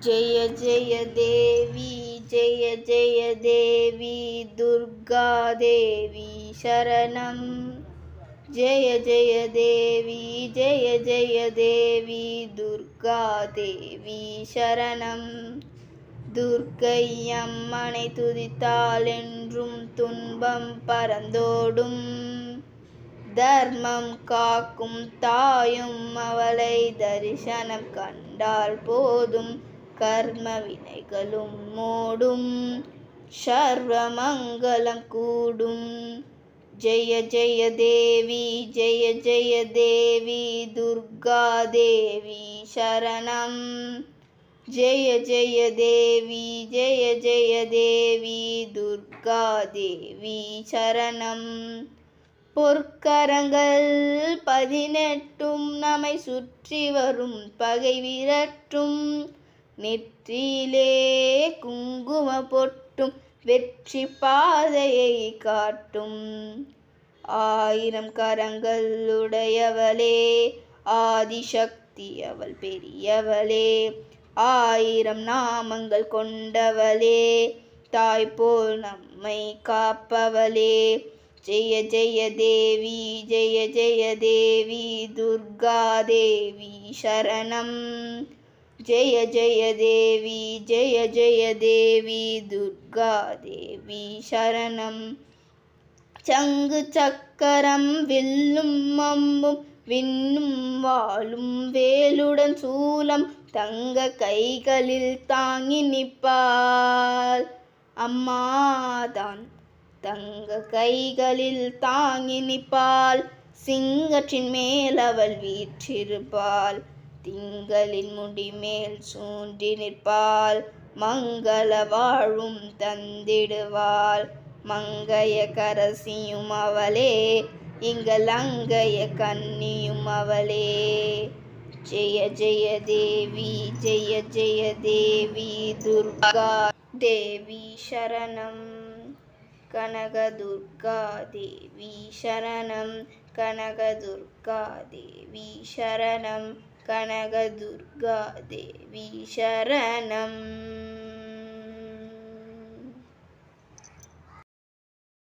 जय जय देवी जय जय देवी दुर्गा देवी शरणं जय जय देवी जय जय देवी दुर्गा देवी शरणं துர்க்கை அம்மனை துதித்தால் என்றும் துன்பம் பறந்தோடும் தர்மம் காக்கும் தாயும் அவளை தரிசனம் கண்டால் போதும் கர்ம வினைகளும் மூடும் சர்வமங்கலம் கூடும் ஜெய ஜெய தேவி ஜெய ஜெய தேவி துர்கா தேவி சரணம் ஜெய ஜெய தேவி ஜெய ஜெய தேவி துர்கா தேவி சரணம் பொற்கரங்கள் 18 நம்மை சுற்றி வரும் பகை விரட்டும் நெற்றியிலே குங்கும பொட்டும் வெற்றி பாதையை காட்டும் 1000 கரங்கள் உடையவளே ஆதிசக்தி அவள் பெரியவளே 1000 நாமங்கள் கொண்டவளே தாய் போல் நம்மை காப்பவளே ஜெய ஜெய தேவி ஜெய ஜெய தேவி துர்கா தேவி சரணம் ஜெய ஜெய தேவி ஜெய ஜெய தேவி துர்கா தேவி சரணம் சங்கு சக்கரம் வில்லும் அம்பும் விண்ணும் வாளும் வேலுடன் சூலம் தங்க கைகளில் தாங்கி நிற்பாள் அம்மாதான் தங்க கைகளில் தாங்கி நிற்பாள் சிங்கத்தின் மேல் அவள் வீற்றிருப்பாள் திங்களின் முடி மேல் சூண்டி நிற்பாள் மங்கள வாழும் தந்திடுவாள் மங்கைய கரசியும் அவளே இங்கலங்கைய கன்னியும் அவளே ஜெய ஜெய தேவி ஜெய ஜெய தேவி துர்கா தேவி சரணம் கனகதுர்கா தேவி சரணம் கனகதுர்கா தேவி சரணம் கனகதுர்கா தேவி சரணம்.